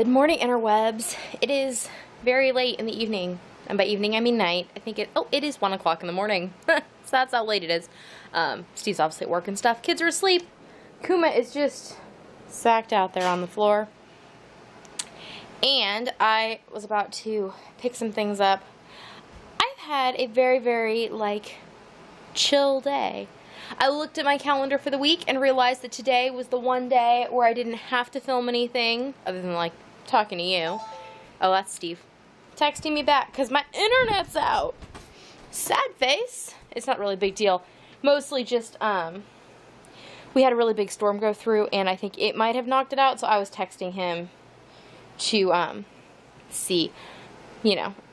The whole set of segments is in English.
Good morning, interwebs. It is very late in the evening, and by evening I mean night. I think it is 1 o'clock in the morning. So that's how late it is. Steve's obviously at work and stuff. Kids are asleep. Kuma is just sacked out there on the floor. And I was about to pick some things up. I've had a very, very, chill day. I looked at my calendar for the week and realized that today was the one day where I didn't have to film anything other than talking to you. Oh, that's Steve texting me back because my internet's out. Sad face. It's not really a big deal. Mostly just we had a really big storm go through and I think it might have knocked it out, so I was texting him to see,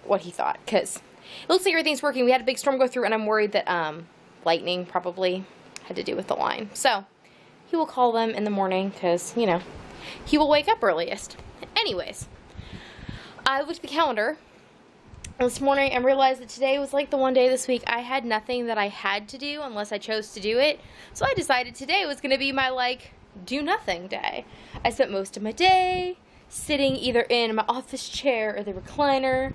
what he thought, because it looks like everything's working. We had a big storm go through and I'm worried that lightning probably had to do with the line. So he will call them in the morning because, he will wake up earliest. Anyways, I looked at the calendar this morning and realized that today was the one day this week I had nothing that I had to do unless I chose to do it. So I decided today was going to be my do nothing day. I spent most of my day sitting either in my office chair or the recliner,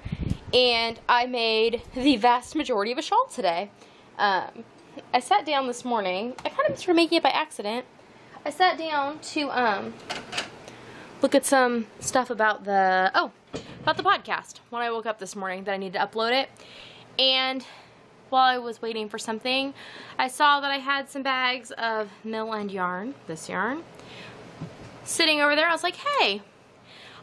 and I made the vast majority of a shawl today. I sat down this morning. I kind of started making it by accident. I sat down to look at some stuff about the podcast when I woke up this morning that I needed to upload it. And while I was waiting for something, I saw that I had some bags of mill end yarn, this yarn, sitting over there. I was like, hey,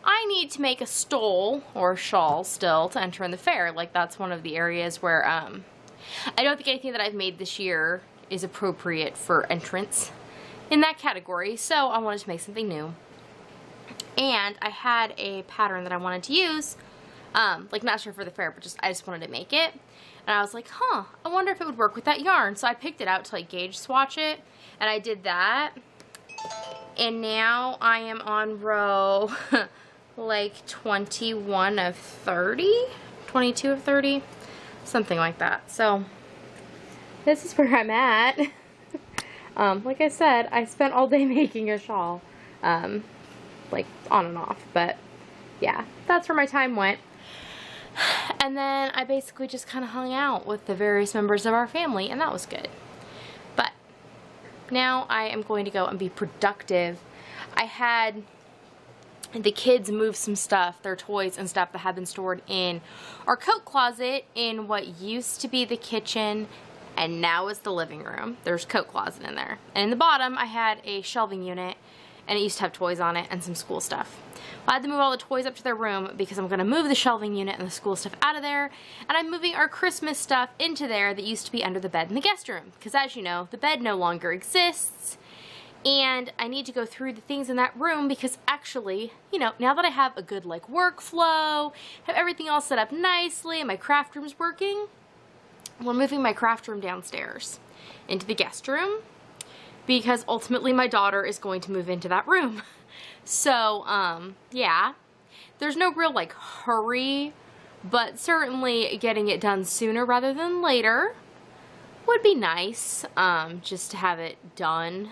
I need to make a stole or shawl still to enter in the fair. That's one of the areas where I don't think anything that I've made this year is appropriate for entrance in that category, so I wanted to make something new. And I had a pattern that I wanted to use, not sure for the fair, but I just wanted to make it. And I was like, I wonder if it would work with that yarn. So I picked it out to gauge swatch it, and I did that. And now I am on row 21 of 30, 22 of 30. Something like that. So this is where I'm at. Like I said, I spent all day making a shawl, on and off, but yeah, that's where my time went. And then I basically just kind of hung out with the various members of our family, and that was good. But now I am going to go and be productive. I had the kids move some stuff, their toys and stuff that had been stored in our coat closet in what used to be the kitchen and now is the living room. There's a coat closet in there. And in the bottom I had a shelving unit and it used to have toys on it and some school stuff. Well, I had to move all the toys up to their room because I'm going to move the shelving unit and the school stuff out of there, and I'm moving our Christmas stuff into there that used to be under the bed in the guest room, because as you know, the bed no longer exists. And I need to go through the things in that room because actually, now that I have a good workflow, have everything all set up nicely, and my craft room's working, we're moving my craft room downstairs into the guest room because ultimately my daughter is going to move into that room. So, yeah, there's no real hurry, but certainly getting it done sooner rather than later would be nice, just to have it done.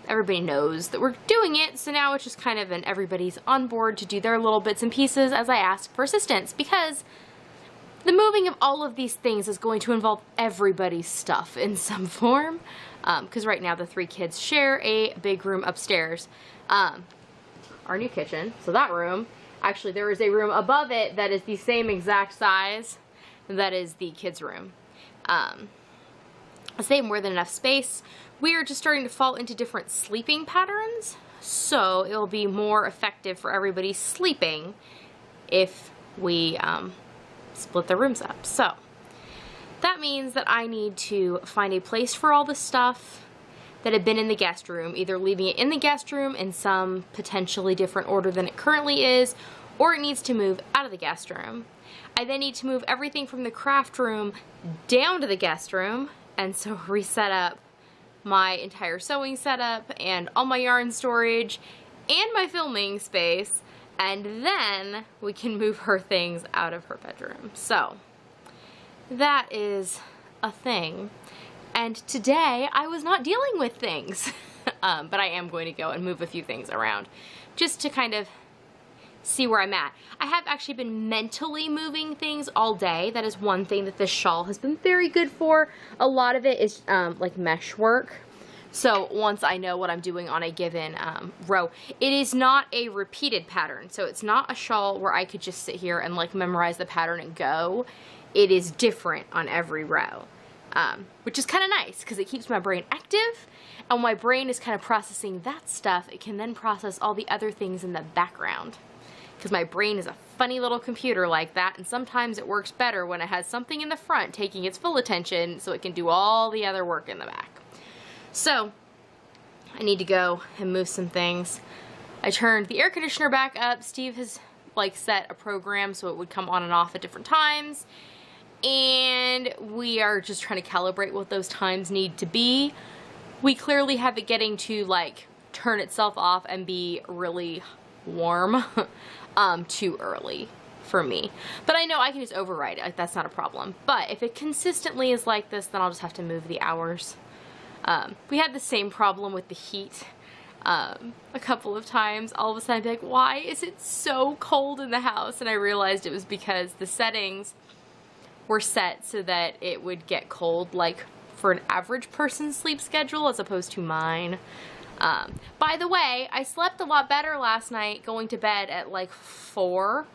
Everybody knows that we're doing it, so now it's just kind of everybody's on board to do their little bits and pieces as I ask for assistance, because the moving of all of these things is going to involve everybody's stuff in some form, because right now the 3 kids share a big room upstairs. Our new kitchen, so that room, actually there is a room above it that is the same exact size that is the kids' room. They have more than enough space. We are just starting to fall into different sleeping patterns, so it will be more effective for everybody sleeping if we split the rooms up. So that means that I need to find a place for all the stuff that had been in the guest room, either leaving it in the guest room in some potentially different order than it currently is, or it needs to move out of the guest room. I then need to move everything from the craft room down to the guest room, and so reset up my entire sewing setup and all my yarn storage and my filming space, and then we can move her things out of her bedroom. So that is a thing. And today I was not dealing with things, but I am going to go and move a few things around just to kind of see where I'm at. I have actually been mentally moving things all day. That is one thing that this shawl has been very good for. A lot of it is like mesh work. So once I know what I'm doing on a given row, it is not a repeated pattern. So it's not a shawl where I could just sit here and like memorize the pattern and go. It is different on every row, which is kind of nice because it keeps my brain active. And when my brain is kind of processing that stuff, it can then process all the other things in the background. Because my brain is a funny little computer like that, and sometimes it works better when it has something in the front taking its full attention so it can do all the other work in the back. So, I need to go and move some things. I turned the air conditioner back up. Steve has like set a program so it would come on and off at different times. And we are just trying to calibrate what those times need to be. We clearly have it getting to like turn itself off and be really warm too early for me. But I know I can just override it, like that's not a problem. But if it consistently is like this, then I'll just have to move the hours. We had the same problem with the heat a couple of times. All of a sudden I'd be like, why is it so cold in the house? And I realized it was because the settings were set so that it would get cold like for an average person's sleep schedule as opposed to mine. By the way, I slept a lot better last night going to bed at like 4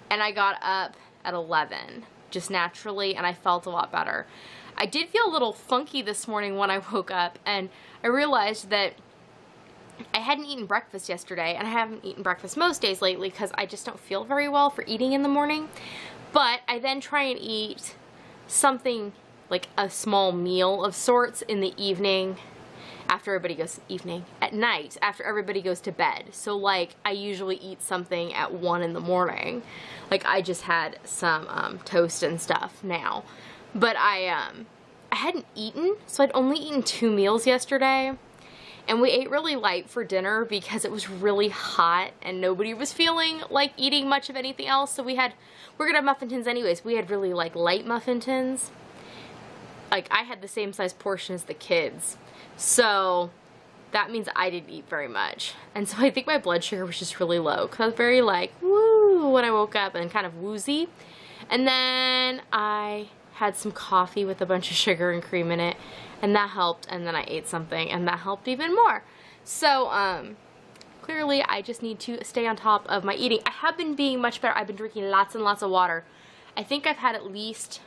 and I got up at 11 just naturally and I felt a lot better. I did feel a little funky this morning when I woke up and I realized that I hadn't eaten breakfast yesterday and I haven't eaten breakfast most days lately because I just don't feel very well for eating in the morning. But I then try and eat something like a small meal of sorts in the evening after everybody goes, at night after everybody goes to bed. So like I usually eat something at 1 in the morning. Like I just had some toast and stuff now. But I hadn't eaten, so I'd only eaten 2 meals yesterday. And we ate really light for dinner because it was really hot and nobody was feeling like eating much of anything else. So we're gonna have muffin tins anyways. We had really like light muffin tins. Like I had the same size portion as the kids. So that means I didn't eat very much. And so I think my blood sugar was just really low because I was very like, woo, when I woke up and kind of woozy. And then I had some coffee with a bunch of sugar and cream in it and that helped, and then I ate something and that helped even more. So clearly I just need to stay on top of my eating. I have been being much better. I've been drinking lots and lots of water. I think I've had at least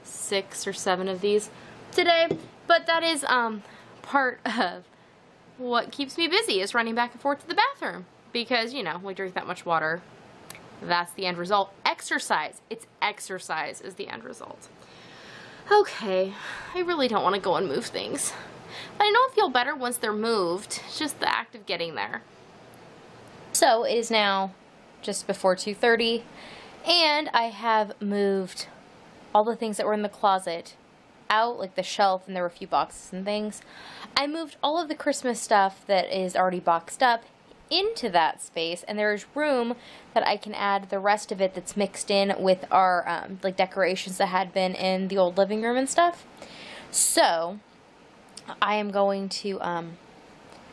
6 or 7 of these today, but that is part of what keeps me busy is running back and forth to the bathroom because, you know, we drink that much water. That's the end result. Exercise. It's exercise is the end result. Okay, I really don't want to go and move things. But I know I feel better once they're moved. It's just the act of getting there. So it is now just before 2:30 and I have moved all the things that were in the closet out, like the shelf, and there were a few boxes and things. I moved all of the Christmas stuff that is already boxed up into that space, and there is room that I can add the rest of it that's mixed in with our like decorations that had been in the old living room and stuff. So I am going to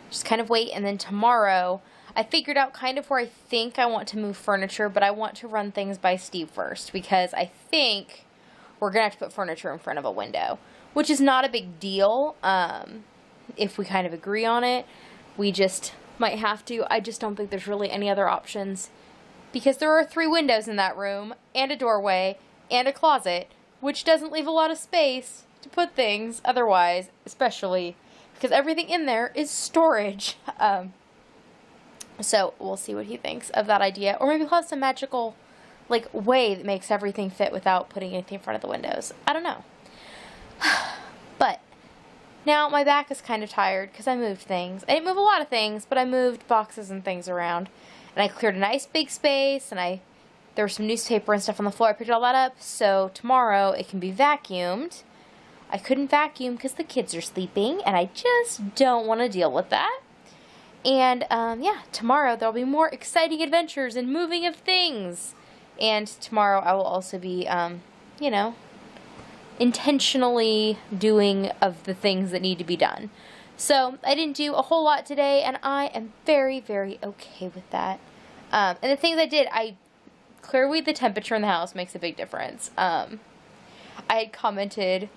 just kind of wait, and then tomorrow I figured out kind of where I think I want to move furniture, but I want to run things by Steve first because I think we're gonna have to put furniture in front of a window, which is not a big deal if we kind of agree on it. We just might have to. I just don't think there's really any other options because there are 3 windows in that room and a doorway and a closet, which doesn't leave a lot of space to put things otherwise, especially because everything in there is storage. So we'll see what he thinks of that idea, or maybe he'll have some magical like way that makes everything fit without putting anything in front of the windows. I don't know. But now my back is kind of tired because I moved things. I didn't move a lot of things, but I moved boxes and things around. And I cleared a nice big space, and there was some newspaper and stuff on the floor. I picked all that up, so tomorrow it can be vacuumed. I couldn't vacuum because the kids are sleeping, and I just don't want to deal with that. And yeah, tomorrow there'll be more exciting adventures and moving of things. And tomorrow I will also be, you know, intentionally doing of the things that need to be done. So I didn't do a whole lot today, and I am very, very okay with that. And the things I did, clearly the temperature in the house makes a big difference. I had commented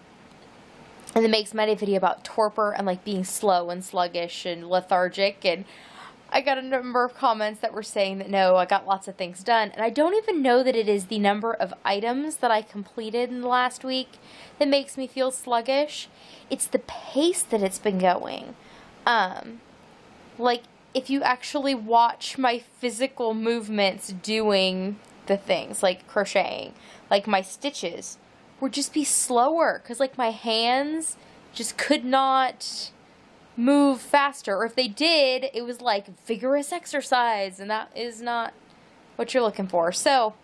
in the Makes Monday video about torpor and like being slow and sluggish and lethargic, and I got a number of comments that were saying that no, I got lots of things done, and I don't even know that it is the number of items that I completed in the last week that makes me feel sluggish. It's the pace that it's been going. Like, if you actually watch my physical movements doing the things, like crocheting, like my stitches would just be slower, because like my hands just could not move faster, or if they did, it was like vigorous exercise, and that is not what you're looking for. So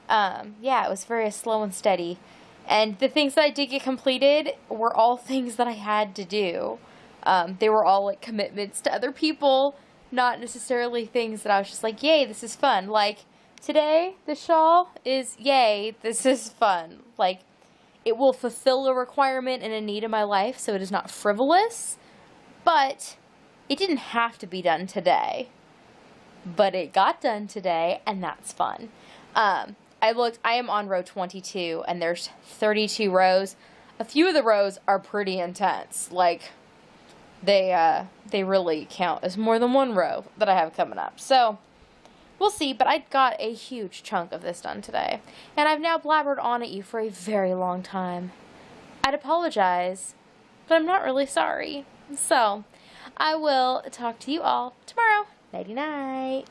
yeah, it was very slow and steady, and the things that I did get completed were all things that I had to do. They were all like commitments to other people, not necessarily things that I was just like, yay, this is fun. Like today, the shawl is, yay, this is fun. Like, it will fulfill a requirement and a need in my life, so it is not frivolous. But it didn't have to be done today. But it got done today, and that's fun. I am on row 22, and there's 32 rows. A few of the rows are pretty intense. Like, they really count as more than one row that I have coming up. So, we'll see, but I got a huge chunk of this done today. And I've now blabbered on at you for a very long time. I'd apologize, but I'm not really sorry. So, I will talk to you all tomorrow. Nighty-night.